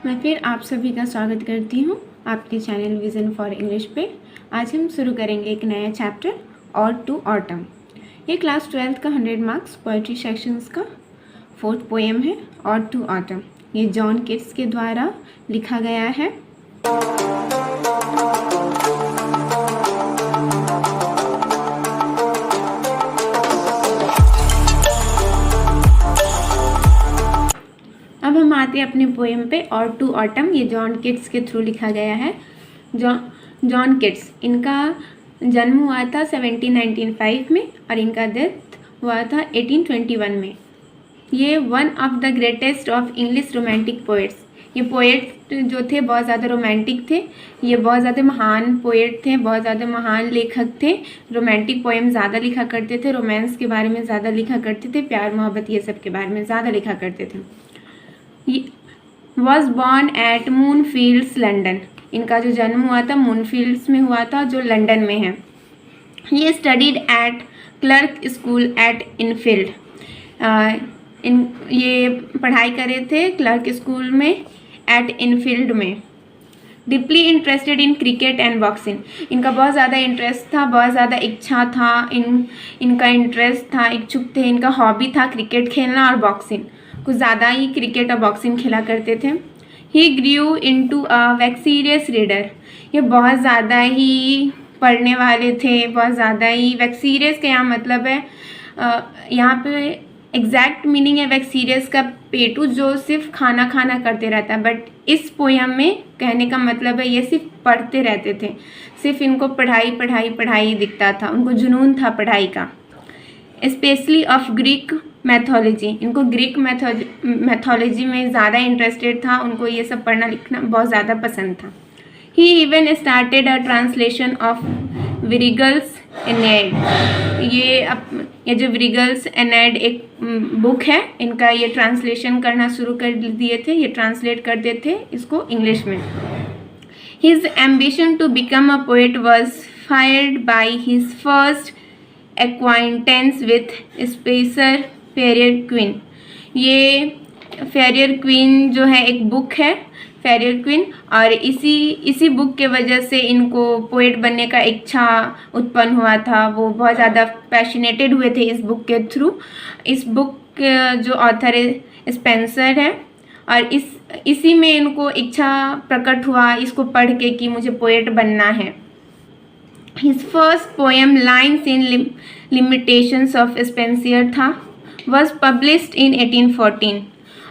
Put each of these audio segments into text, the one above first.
मैं फिर आप सभी का स्वागत करती हूँ आपके चैनल विज़न फॉर इंग्लिश पे। आज हम शुरू करेंगे एक नया चैप्टर और टू ऑटम। ये क्लास 12th का 100 मार्क्स पोएट्री सेक्शंस का 4th पोएम है और टू ऑटम। ये जॉन किट्स के द्वारा लिखा गया है। अब हम आते हैं अपने पोएम पे और टू ऑटम। ये जॉन किट्स के थ्रू लिखा गया है। जॉन किट्स, इनका जन्म हुआ था 1795 में और इनका डेथ हुआ था 1821 में। ये one of the greatest of English romantic poets. ये पोएट जो थे बहुत ज़्यादा रोमांटिक थे। ये बहुत ज़्यादा महान पोएट थे, बहुत ज़्यादा महान लेखक थे। रोमांटिक पोएम ज़्यादा लिखा करते थे, रोमांस के बारे में ज़्यादा लिखा करते थे, प्यार मोहब्बत ये सब के बारे में ज़्यादा लिखा करते थे। Was born at Moorfields London. इनका जो जन्म हुआ था मूनफील्ड्स में हुआ था, जो लंदन में है। ये studied at clerk school eight Enfield. ये पढ़ाई करे थे क्लर्क स्कूल में एट इनफील्ड में। Deeply interested in cricket and boxing. इनका बहुत ज़्यादा इंटरेस्ट था, बहुत ज़्यादा इच्छा था, इनका इंटरेस्ट था, इच्छुक थे, इनका हॉबी था क्रिकेट खेलना और बॉक्सिंग। कुछ ज़्यादा ही क्रिकेट और बॉक्सिंग खेला करते थे। ही ग्रू इनटू अ वैक्सीरियस रीडर। ये बहुत ज़्यादा ही पढ़ने वाले थे, बहुत ज़्यादा ही। वैक्सीरियस का यहाँ मतलब है, यहाँ पे एग्जैक्ट मीनिंग है वैक्सीरियस का पेटू, जो सिर्फ खाना करते रहता है। बट इस पोयम में कहने का मतलब है ये सिर्फ पढ़ते रहते थे, सिर्फ इनको पढ़ाई दिखता था, उनको जुनून था पढ़ाई का। Specially of Greek mythology. इनको ग्रीक मैथोलॉजी में ज़्यादा इंटरेस्टेड था, उनको ये सब पढ़ना लिखना बहुत ज़्यादा पसंद था। He even started a translation of Virgil's Aeneid. ये जो विरिगल्स एनेड एक बुक है, इनका ये ट्रांसलेशन करना शुरू कर दिए थे, ये ट्रांसलेट करते थे इसको इंग्लिश में। His ambition to become a poet was fired by his first acquaintance with Spenser Faerie Queene. ये फेरियर क्वीन जो है एक बुक है, फेरियर क्वीन, और इसी बुक के वजह से इनको पोएट बनने का इच्छा उत्पन्न हुआ था। वो बहुत ज़्यादा पैशनेटेड हुए थे इस बुक के थ्रू। इस बुक जो ऑथर है स्पेंसर है, और इसी में इनको इच्छा प्रकट हुआ इसको पढ़ के कि मुझे पोएट बनना है। His first poem Lines in Limitations of Spenser था, was published in 1814।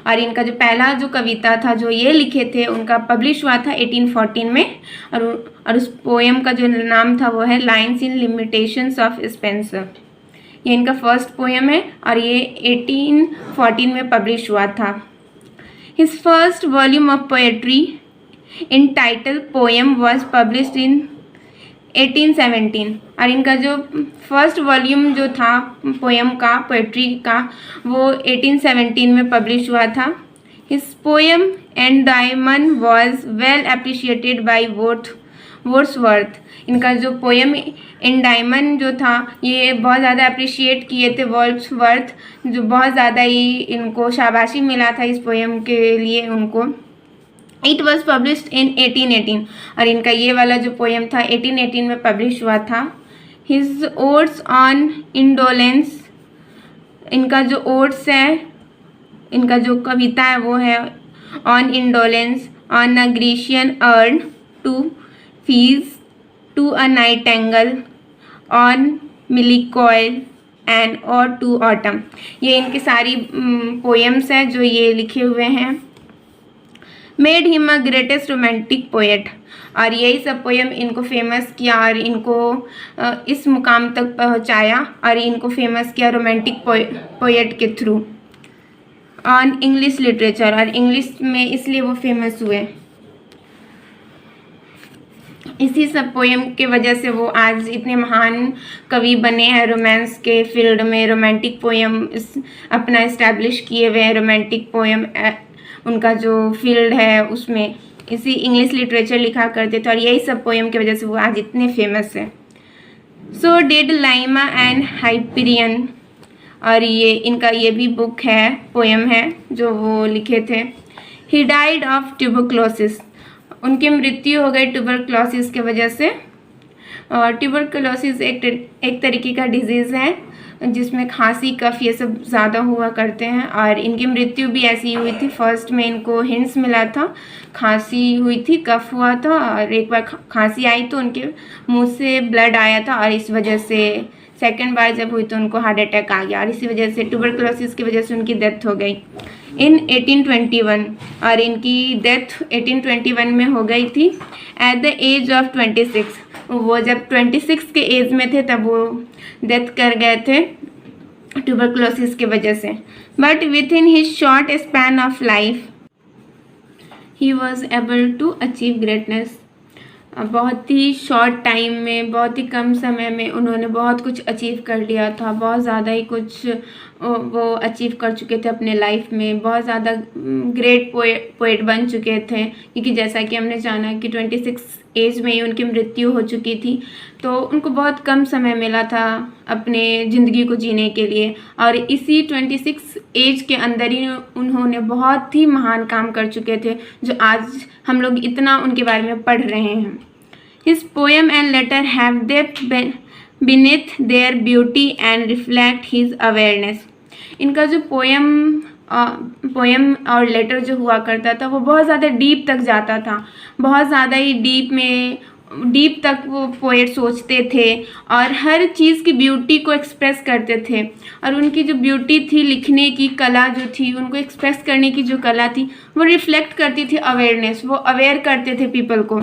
और इनका जो पहला जो कविता था जो ये लिखे थे उनका पब्लिश हुआ था 1814 में, और उस पोएम का जो नाम था वो है lines in limitations of Spencer. ये इनका फर्स्ट पोएम है और ये 1814 में पब्लिश हुआ था। His first volume of poetry entitled Poem was published in 1817। और इनका जो फर्स्ट वॉल्यूम जो था पोएम का, पोएट्री का, वो 1817 में पब्लिश हुआ था। His poem Endymion was well appreciated by Wordsworth. इनका जो पोएम एंडाइमन जो था ये बहुत ज़्यादा अप्रिशिएट किए थे वर्ड्सवर्थ, जो बहुत ज़्यादा ही इनको शाबाशी मिला था इस पोएम के लिए उनको। It was published in 1818। और इनका ये वाला जो पोएम था 1818 में पब्लिश हुआ था। His odds on indolence. इनका जो ओड्स है, इनका जो कविता है वो है on indolence, on a Grecian urn, to Psyche, to a nightingale, on melancholy and और टू ऑटम। ये इनकी सारी पोएम्स हैं जो ये लिखे हुए हैं। Made him a greatest romantic poet. और यही सब पोएम इनको फेमस किया और इनको इस मुकाम तक पहुंचाया और इनको फेमस किया रोमांटिक पोएट के थ्रू ऑन इंग्लिश लिटरेचर। और इंग्लिश में इसलिए वो फेमस हुए, इसी सब पोएम के वजह से वो आज इतने महान कवि बने हैं। रोमांस के फील्ड में रोमांटिक पोएम अपना इस्टेब्लिश किए हुए हैं। रोमांटिक पोएम उनका जो फील्ड है उसमें इसी इंग्लिश लिटरेचर लिखा करते थे, और यही सब पोएम की वजह से वो आज इतने फेमस है। So did Lamia and Hyperion. और ये इनका ये भी बुक है, पोएम है जो वो लिखे थे। ही डाइड ऑफ ट्यूबरक्लोसिस, उनकी मृत्यु हो गई ट्यूबरक्लोसिस की वजह से। ट्यूबरक्लोसिस एक तरीके का डिजीज़ है जिसमें खांसी कफ ये सब ज़्यादा हुआ करते हैं, और इनकी मृत्यु भी ऐसी हुई थी। फर्स्ट में इनको हिंट्स मिला था, खांसी हुई थी, कफ हुआ था, और एक बार खांसी आई तो उनके मुंह से ब्लड आया था, और इस वजह से सेकंड बार जब हुई तो उनको हार्ट अटैक आ गया, और इसी वजह से ट्यूबरक्लोसिस की वजह से उनकी डेथ हो गई इन 1821, और इनकी डेथ 1821 में हो गई थी एट द एज ऑफ 26। वो जब 26 के एज में थे तब वो डेथ कर गए थे ट्यूबरक्लोसिस की वजह से। But within his short span of life he was able to achieve greatness. बहुत ही शॉर्ट टाइम में, बहुत ही कम समय में उन्होंने बहुत कुछ अचीव कर लिया था, बहुत ज़्यादा ही कुछ वो अचीव कर चुके थे अपने लाइफ में, बहुत ज़्यादा ग्रेट पोएट बन चुके थे, क्योंकि जैसा कि हमने जाना कि 26 एज में ही उनकी मृत्यु हो चुकी थी, तो उनको बहुत कम समय मिला था अपने ज़िंदगी को जीने के लिए, और इसी 26 एज के अंदर ही उन्होंने बहुत ही महान काम कर चुके थे जो आज हम लोग इतना उनके बारे में पढ़ रहे हैं। His poem and letter have depth beneath their beauty and reflect his awareness. इनका जो पोएम और लेटर जो हुआ करता था वो बहुत ज़्यादा डीप तक जाता था, बहुत ज़्यादा ही डीप तक वो पोएट सोचते थे और हर चीज़ की ब्यूटी को एक्सप्रेस करते थे। और उनकी जो ब्यूटी थी, लिखने की कला जो थी, उनको एक्सप्रेस करने की जो कला थी, वो रिफ्लेक्ट करती थी अवेयरनेस, वो अवेयर करते थे पीपल को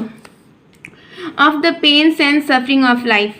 of the pains and suffering of life.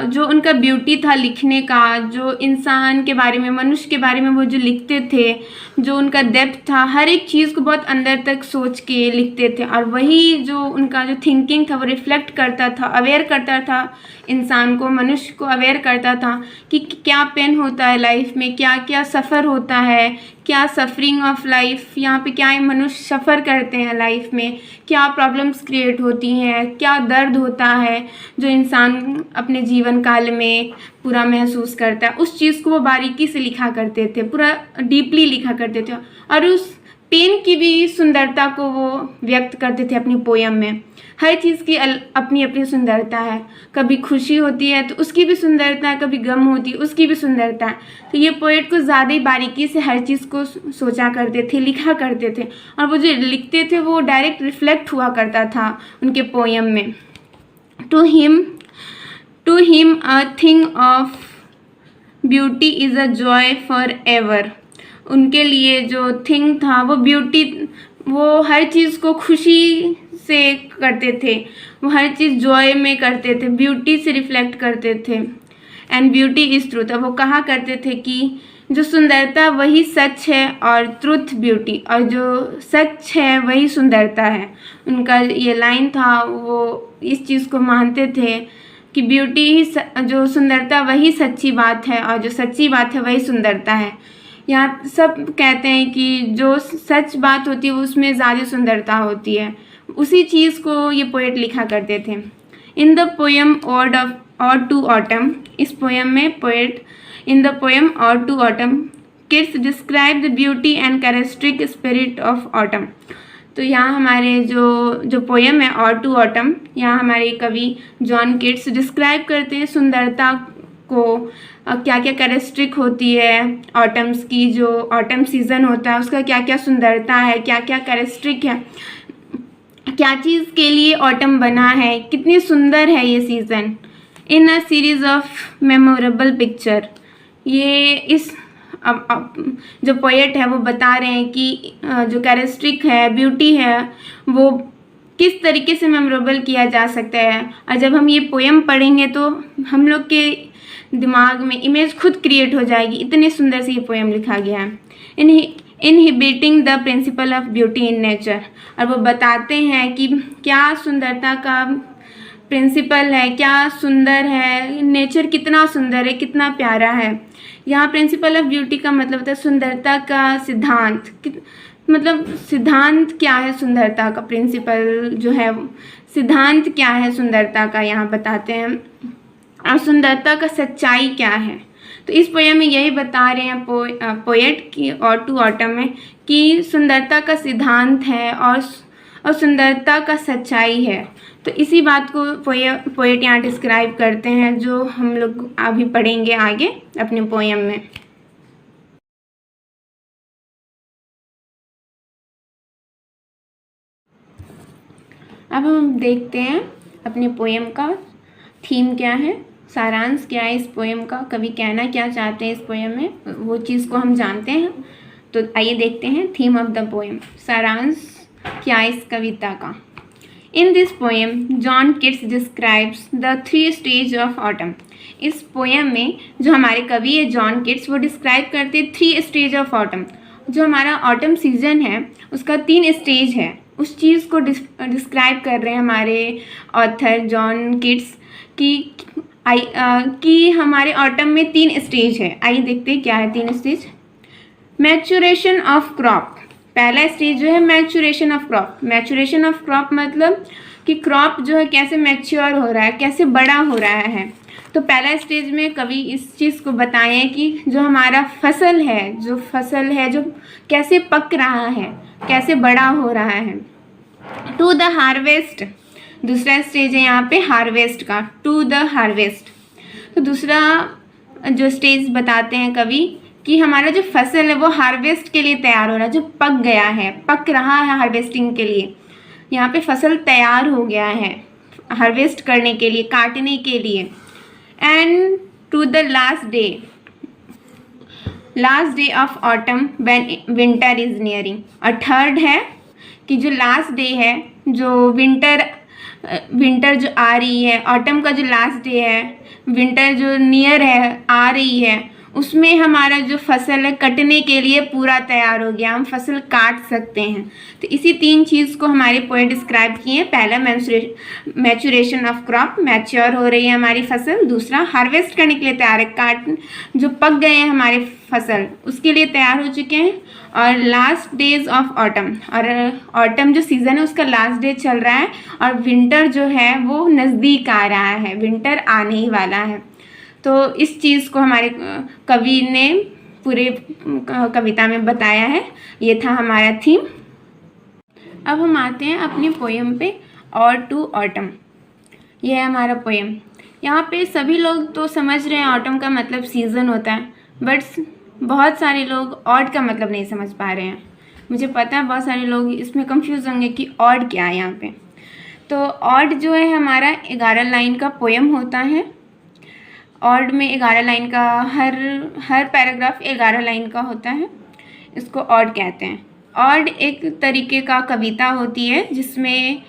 जो उनका ब्यूटी था लिखने का, जो इंसान के बारे में, मनुष्य के बारे में वो जो लिखते थे, जो उनका डेप्थ था, हर एक चीज़ को बहुत अंदर तक सोच के लिखते थे, और वही जो उनका जो थिंकिंग था वो रिफ्लेक्ट करता था, अवेयर करता था इंसान को, मनुष्य को अवेयर करता था कि क्या पेन होता है लाइफ में, क्या क्या सफ़र होता है, क्या सफरिंग ऑफ लाइफ, यहाँ पे क्या मनुष्य सफ़र करते हैं लाइफ में, क्या प्रॉब्लम्स क्रिएट होती हैं, क्या दर्द होता है जो इंसान अपने जीवन काल में पूरा महसूस करता है। उस चीज़ को वो बारीकी से लिखा करते थे, पूरा डीपली लिखा करते थे, और उस पेन की भी सुंदरता को वो व्यक्त करते थे अपनी पोयम में। हर चीज़ की अपनी अपनी सुंदरता है, कभी खुशी होती है तो उसकी भी सुंदरता है, कभी गम होती है उसकी भी सुंदरता है। तो ये पोएट को ज़्यादा ही बारीकी से हर चीज़ को सोचा करते थे, लिखा करते थे, और वो जो लिखते थे वो डायरेक्ट रिफ्लेक्ट हुआ करता था उनके पोयम में। To him a thing of beauty is a joy forever. उनके लिए जो थिंग था वो ब्यूटी, वो हर चीज़ को खुशी से करते थे, वो हर चीज़ जॉय में करते थे, ब्यूटी से रिफ्लेक्ट करते थे। एंड ब्यूटी इज़ ट्रूथ, वो कहा करते थे कि जो सुंदरता वही सच है, और ट्रूथ ब्यूटी, और जो सच है वही सुंदरता है। उनका ये लाइन था, वो इस चीज़ को मानते थे कि ब्यूटी ही जो सुंदरता वही सच्ची बात है, और जो सच्ची बात है वही सुंदरता है। यहाँ सब कहते हैं कि जो सच बात होती है उसमें ज़्यादा सुंदरता होती है, उसी चीज़ को ये पोएट लिखा करते थे। In the poem ode to autumn, इस पोएम में poet in the poem ode to autumn kids describe the beauty and characteristic spirit of autumn. तो यहाँ हमारे जो पोएम है ऑड टू ऑटम, यहाँ हमारे कवि जॉन किट्स डिस्क्राइब करते हैं सुंदरता को, क्या क्या कैरेक्टरिस्टिक होती है ऑटम्स की, जो ऑटम सीज़न होता है उसका क्या क्या सुंदरता है, क्या क्या कैरेक्टरिस्टिक है, क्या चीज़ के लिए ऑटम बना है, कितनी सुंदर है ये season. In a series of memorable picture, ये इस अब जो पोएट है वो बता रहे हैं कि जो कैरेक्टरिस्टिक है, ब्यूटी है, वो किस तरीके से मेमोरेबल किया जा सकता है। और जब हम ये पोएम पढ़ेंगे तो हम लोग के दिमाग में इमेज खुद क्रिएट हो जाएगी, इतने सुंदर से ये पोएम लिखा गया है। Inhibiting the principle of beauty in nature, और वो बताते हैं कि क्या सुंदरता का प्रिंसिपल है, क्या सुंदर है नेचर, कितना सुंदर है, कितना प्यारा है। यहाँ प्रिंसिपल ऑफ ब्यूटी का मतलब होता है सुंदरता का सिद्धांत, मतलब सिद्धांत क्या है सुंदरता का, प्रिंसिपल जो है सिद्धांत क्या है सुंदरता का, यहाँ बताते हैं। और सुंदरता का सच्चाई क्या है, तो इस पोयम में यही बता रहे हैं पोएट की और टू ऑटम में कि सुंदरता का सिद्धांत है और सुंदरता का सच्चाई है। तो इसी बात को पोएट यहाँ डिस्क्राइब करते हैं, जो हम लोग अभी पढ़ेंगे आगे अपने पोयम में। अब हम देखते हैं अपने पोयम का थीम क्या है, सारांश क्या है इस पोयम का, कवि कहना क्या चाहते हैं इस पोयम में, वो चीज़ को हम जानते हैं। तो आइए देखते हैं थीम ऑफ द पोयम, सारांश क्या है इस कविता का। In this poem John Keats describes the 3 stage of autumn. इस पोएम में जो हमारे कवि है जॉन किट्स, वो डिस्क्राइब करते हैं 3 स्टेज ऑफ ऑटम। जो हमारा ऑटम सीजन है उसका 3 स्टेज है, उस चीज़ को डिस्क्राइब कर रहे हैं हमारे ऑथर जॉन किट्स कि हमारे ऑटम में 3 स्टेज है। आइए देखते हैं क्या है 3 स्टेज। मैच्योरेशन ऑफ क्रॉप, पहला स्टेज जो है maturation of crop. Maturation of crop मतलब कि क्रॉप जो है कैसे मैच्योर हो रहा है, कैसे बड़ा हो रहा है। तो पहला स्टेज में कवि इस चीज़ को बताए हैं कि जो हमारा फसल है जो कैसे पक रहा है, कैसे बड़ा हो रहा है। टू द हार्वेस्ट, दूसरा स्टेज है यहाँ पे हार्वेस्ट का, टू द हार्वेस्ट। तो दूसरा जो स्टेज बताते हैं कवि कि हमारा जो फसल है वो हार्वेस्ट के लिए तैयार हो रहा है, जो पक गया है, पक रहा है हार्वेस्टिंग के लिए। यहाँ पे फसल तैयार हो गया है हार्वेस्ट करने के लिए, काटने के लिए। And to the last day of autumn when winter is nearing. और थर्ड है कि जो लास्ट डे है, जो विंटर जो आ रही है, ऑटम का जो लास्ट डे है, विंटर जो नियर है, आ रही है, उसमें हमारा जो फसल है कटने के लिए पूरा तैयार हो गया, हम फसल काट सकते हैं। तो इसी 3 चीज़ को हमारे पोएट डिस्क्राइब किए हैं। पहला मैच्योरेशन ऑफ क्रॉप, मैच्योर हो रही है हमारी फसल। दूसरा हार्वेस्ट करने के लिए तैयार है, जो पक गए हैं हमारे फसल उसके लिए तैयार हो चुके हैं। और लास्ट डेज ऑफ ऑटम, और ऑटम जो सीज़न है उसका लास्ट डे चल रहा है और विंटर जो है वो नज़दीक आ रहा है, विंटर आने ही वाला है। तो इस चीज़ को हमारे कवि ने पूरे कविता में बताया है। ये था हमारा थीम। अब हम आते हैं अपनी पोएम पे, और टू ऑटम। ये है हमारा पोएम। यहाँ पे सभी लोग तो समझ रहे हैं ऑटम का मतलब सीज़न होता है, बट बहुत सारे लोग ऑड का मतलब नहीं समझ पा रहे हैं। मुझे पता है बहुत सारे लोग इसमें कंफ्यूज होंगे कि ऑड क्या है यहाँ पे। तो ऑड जो है हमारा 11 लाइन का पोएम होता है। ऑड में 11 लाइन का, हर पैराग्राफ 11 लाइन का होता है, इसको ऑड कहते हैं। ऑड एक तरीके का कविता होती है जिसमें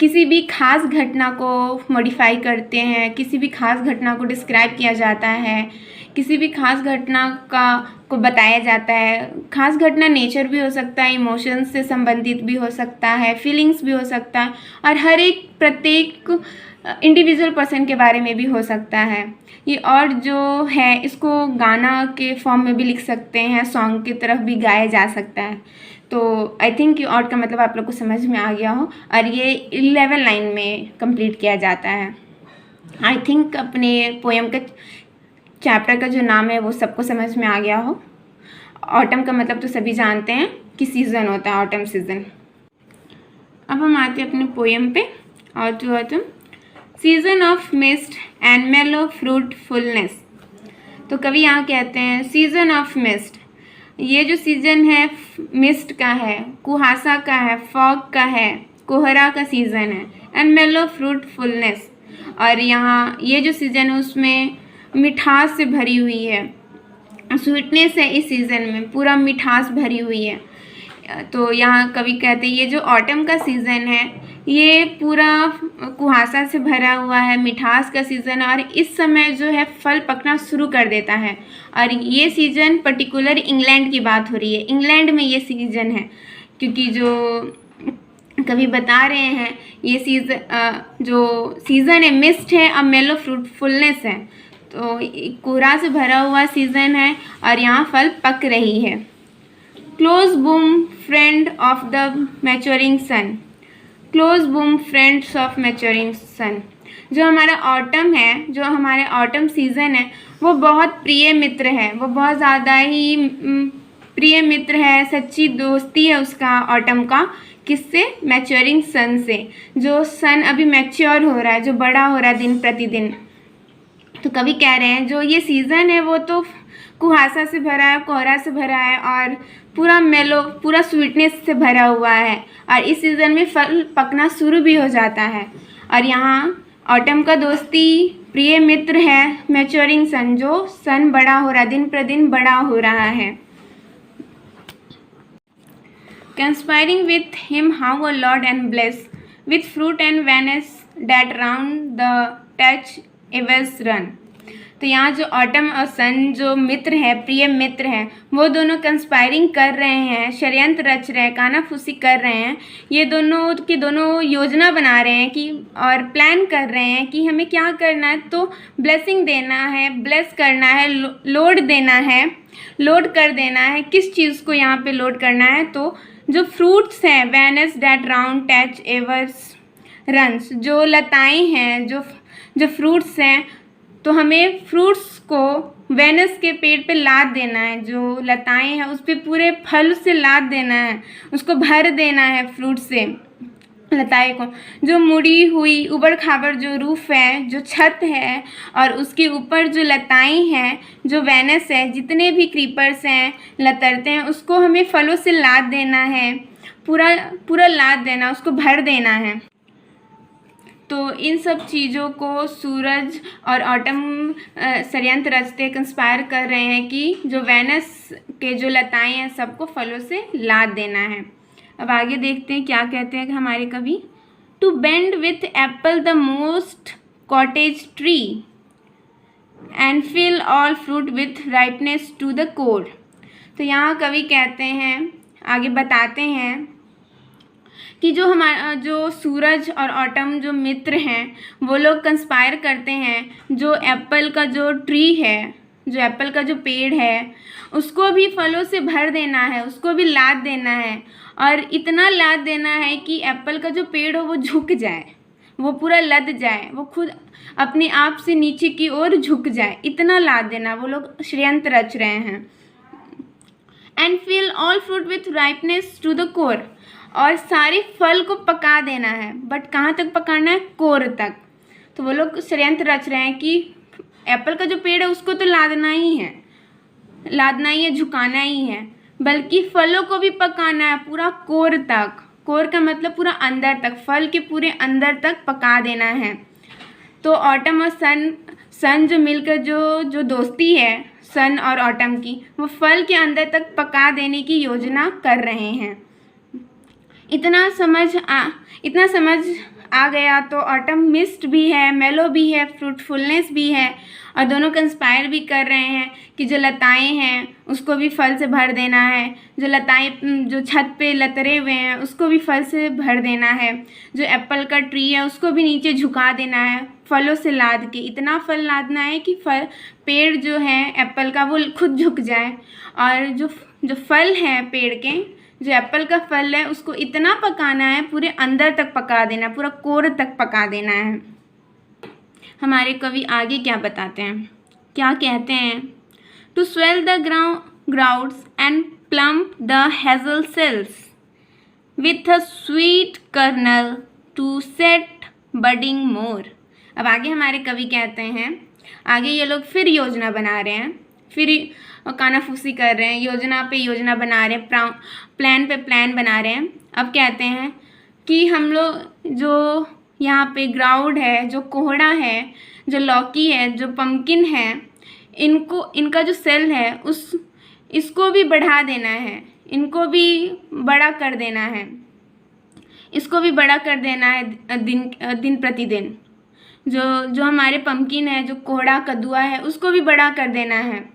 किसी भी खास घटना को मॉडिफाई करते हैं, किसी भी खास घटना को डिस्क्राइब किया जाता है, किसी भी खास घटना को बताया जाता है। खास घटना नेचर भी हो सकता है, इमोशंस से संबंधित भी हो सकता है, फीलिंग्स भी हो सकता है, और प्रत्येक इंडिविजुअल पर्सन के बारे में भी हो सकता है। ये और जो है इसको गाना के फॉर्म में भी लिख सकते हैं, सॉन्ग की तरफ भी गाया जा सकता है। तो आई थिंक ऑड का मतलब आप लोग को समझ में आ गया हो, और ये 11 लाइन में कंप्लीट किया जाता है। आई थिंक अपने पोएम का चैप्टर का जो नाम है वो सबको समझ में आ गया हो। ऑटम का मतलब तो सभी जानते हैं कि सीज़न होता है, ऑटम सीज़न। अब हम आते हैं अपने पोएम पे, और to autumn. Season of mist and mellow fruitfulness. तो कवि यहाँ कहते हैं सीज़न ऑफ मिस्ट, ये जो सीज़न है मिस्ट का है, कुहासा का है, फॉग का है, कोहरा का सीज़न है। एंड मेलो फ्रूटफुलनेस, और यहाँ ये जो सीज़न है उसमें मिठास से भरी हुई है, स्वीटनेस है इस सीज़न में, पूरा मिठास भरी हुई है। तो यहाँ कवि कहते हैं ये जो ऑटम का सीज़न है ये पूरा कुहासा से भरा हुआ है, मिठास का सीज़न है, और इस समय जो है फल पकना शुरू कर देता है। और ये सीज़न पर्टिकुलर इंग्लैंड की बात हो रही है, इंग्लैंड में ये सीज़न है, क्योंकि जो कवि बता रहे हैं ये जो सीज़न है मिस्ट है और मेलो फ्रूटफुलनेस है। तो कोहरा से भरा हुआ सीज़न है और यहाँ फल पक रही है। Close bosom friend of the maturing sun, close bosom friends of maturing sun. जो हमारा ऑटम है, जो हमारे ऑटम सीज़न है, वो बहुत प्रिय मित्र है, वो बहुत ज़्यादा ही प्रिय मित्र है, सच्ची दोस्ती है उसका ऑटम का। किससे? मैच्योरिंग सन से। जो सन अभी मैच्योर हो रहा है, जो बड़ा हो रहा है दिन प्रतिदिन। तो कवि कह रहे हैं जो ये सीज़न है वो तो कुहासा से भरा है, कोहरा से भरा है और पूरा मेलो, पूरा स्वीटनेस से भरा हुआ है, और इस सीज़न में फल पकना शुरू भी हो जाता है। और यहाँ ऑटम का दोस्ती प्रिय मित्र है मैच्योरिंग सन, जो सन बड़ा हो रहा है, दिन प्रतिदिन बड़ा हो रहा है। Conspiring with him how a lord and bless with fruit and vanish that round the touch ever run। तो यहाँ जो ऑटम और सन जो मित्र है, प्रिय मित्र हैं, वो दोनों कंस्पायरिंग कर रहे हैं, षड्यंत्र रच रहे हैं, कानाफूसी कर रहे हैं। ये दोनों के दोनों योजना बना रहे हैं कि और प्लान कर रहे हैं कि हमें क्या करना है। तो ब्लेसिंग देना है, ब्लेस करना है, लोड देना है, लोड कर देना है। किस चीज़ को यहाँ पे लोड करना है? तो जो फ्रूट्स हैं, vines that round thatch eaves runs, जो लताएँ हैं, जो फ्रूट्स हैं, तो हमें फ्रूट्स को वेनस के पेड़ पे लाद देना है। जो लताएं हैं उस पर पूरे फल से लाद देना है, उसको भर देना है फ्रूट से लताएं को। जो मुड़ी हुई उबड़ खाबड़ जो रूफ है, जो छत है, और उसके ऊपर जो लताएं हैं, जो वेनस है, जितने भी क्रीपर्स हैं, लतरते हैं, उसको हमें फलों से लाद देना है, पूरा पूरा लाद देना, उसको भर देना है। तो इन सब चीज़ों को सूरज और ऑटम षड्यंत्र रचते, कंस्पायर कर रहे हैं कि जो वेनस के जो लताएं हैं सबको फलों से लाद देना है। अब आगे देखते हैं क्या कहते हैं कि हमारे कवि। To bend with apple the mossed cottage tree and fill all fruit with ripeness to the core. तो यहाँ कवि कहते हैं, आगे बताते हैं कि जो हमारा जो सूरज और ऑटम जो मित्र हैं वो लोग कंस्पायर करते हैं जो एप्पल का जो ट्री है, जो एप्पल का जो पेड़ है, उसको भी फलों से भर देना है, उसको भी लाद देना है, और इतना लाद देना है कि एप्पल का जो पेड़ हो वो झुक जाए, वो पूरा लद जाए, वो खुद अपने आप से नीचे की ओर झुक जाए, इतना लाद देना। वो लोग षड्यंत्र रच रहे हैं। And fill all fruit with ripeness to the core, और सारे फल को पका देना है, बट कहाँ तक पकाना है? कोर तक। तो वो लोग षड्यंत्र रच रहे हैं कि एप्पल का जो पेड़ है उसको तो लादना ही है, लादना ही है, झुकाना ही है, बल्कि फलों को भी पकाना है पूरा कोर तक। कोर का मतलब पूरा अंदर तक, फल के पूरे अंदर तक पका देना है। तो ऑटम और सन जो मिलकर जो दोस्ती है सन और ऑटम की, वो फल के अंदर तक पका देने की योजना कर रहे हैं। इतना समझ आ गया तो ऑटम मिस्ट भी है, मेलो भी है, फ्रूटफुलनेस भी है, और दोनों कंस्पायर भी कर रहे हैं कि जो लताएं हैं उसको भी फल से भर देना है, जो लताएं जो छत पे लतरे हुए हैं उसको भी फल से भर देना है, जो एप्पल का ट्री है उसको भी नीचे झुका देना है फलों से लाद के। इतना फल लादना है कि पेड़ जो है एप्पल का वो खुद झुक जाए, और जो फल हैं पेड़ के, जो एप्पल का फल है उसको इतना पकाना है, पूरे अंदर तक पका देना, पूरा कोर तक पका देना है। हमारे कवि आगे क्या बताते हैं, क्या कहते हैं। To swell the grounds and plump the hazel shells with a sweet kernel to set budding more. अब आगे हमारे कवि कहते हैं, आगे ये लोग फिर योजना बना रहे हैं, फिर कानाफूसी कर रहे हैं, योजना पे योजना बना रहे हैं, प्लान पे प्लान बना रहे हैं। अब कहते हैं कि हम लोग जो यहाँ पे ग्राउंड है, जो कोहड़ा है, जो लौकी है, जो पम्पकिन है, इनका जो सेल है इसको भी बढ़ा देना है, इनको भी बड़ा कर देना है, इसको भी बड़ा कर देना है दिन प्रतिदिन। जो हमारे पम्पकिन है, जो कोहड़ा कद्दुआ है, उसको भी बड़ा कर देना है।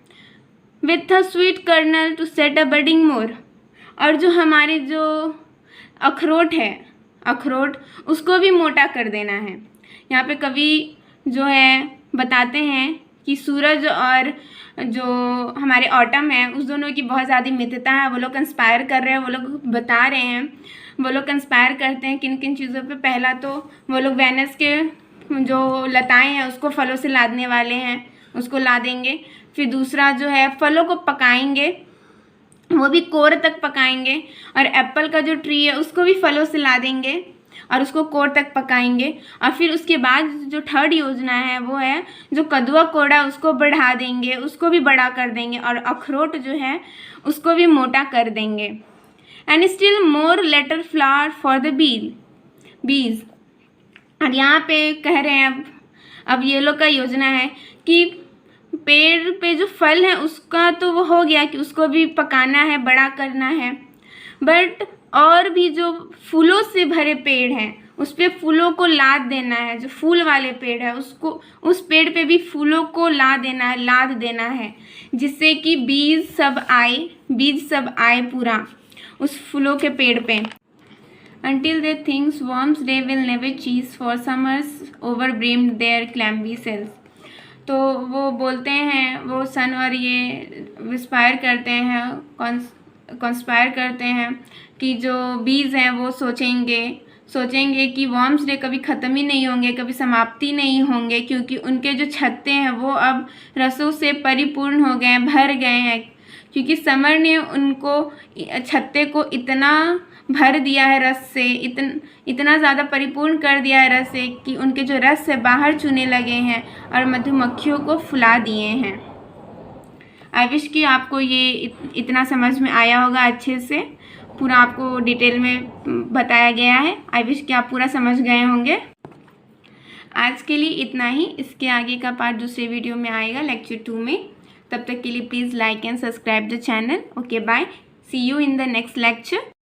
With a sweet kernel to set a budding more, और जो हमारे जो अखरोट है, अखरोट उसको भी मोटा कर देना है। यहाँ पे कवि जो है बताते हैं कि सूरज और जो हमारे ऑटम है उस दोनों की बहुत ज़्यादा मित्रता है, वो लोग कंस्पायर कर रहे हैं, वो लोग बता रहे हैं, वो लोग कंस्पायर करते हैं किन किन चीज़ों पे। पहला तो वो लोग वेनस के जो लताएं हैं उसको फलों से लादने वाले हैं, उसको ला देंगे। फिर दूसरा जो है फलों को पकाएंगे, वो भी कोर तक पकाएंगे। और एप्पल का जो ट्री है उसको भी फलों से ला देंगे और उसको कोर तक पकाएंगे। और फिर उसके बाद जो थर्ड योजना है वो है जो कदुआ कोड़ा उसको बढ़ा देंगे, उसको भी बड़ा कर देंगे। और अखरोट जो है उसको भी मोटा कर देंगे। And still more later flower for the bees. और यहाँ पे कह रहे हैं अब ये लोग का योजना है कि पेड़ पे जो फल है उसका तो वो हो गया कि उसको भी पकाना है, बड़ा करना है, बट और भी जो फूलों से भरे पेड़ हैं उस पे फूलों को लाद देना है। जो फूल वाले पेड़ है उसको, उस पेड़ पे भी फूलों को लाद देना है जिससे कि बीज सब आए पूरा उस फूलों के पेड़ पे। Until they think worms they will never cease for summers overbrimmed their clammy cells। तो वो बोलते हैं, वो सन और ये विस्पायर करते हैं कि जो बीज हैं वो सोचेंगे कि वर्म्स डे कभी ख़त्म ही नहीं होंगे, कभी समाप्ति नहीं होंगे, क्योंकि उनके जो छत्ते हैं वो अब रसों से परिपूर्ण हो गए हैं, भर गए हैं। क्योंकि समर ने उनको छत्ते को इतना भर दिया है रस से, इतना ज़्यादा परिपूर्ण कर दिया है रस से कि उनके जो रस से बाहर चूने लगे हैं और मधुमक्खियों को फुला दिए हैं। आई विश कि आपको ये इतना समझ में आया होगा, अच्छे से पूरा आपको डिटेल में बताया गया है। आई विश कि आप पूरा समझ गए होंगे। आज के लिए इतना ही। इसके आगे का पार्ट दूसरे वीडियो में आएगा, लेक्चर 2 में। तब तक के लिए please like and subscribe the channel. Okay, bye, see you in the next lecture.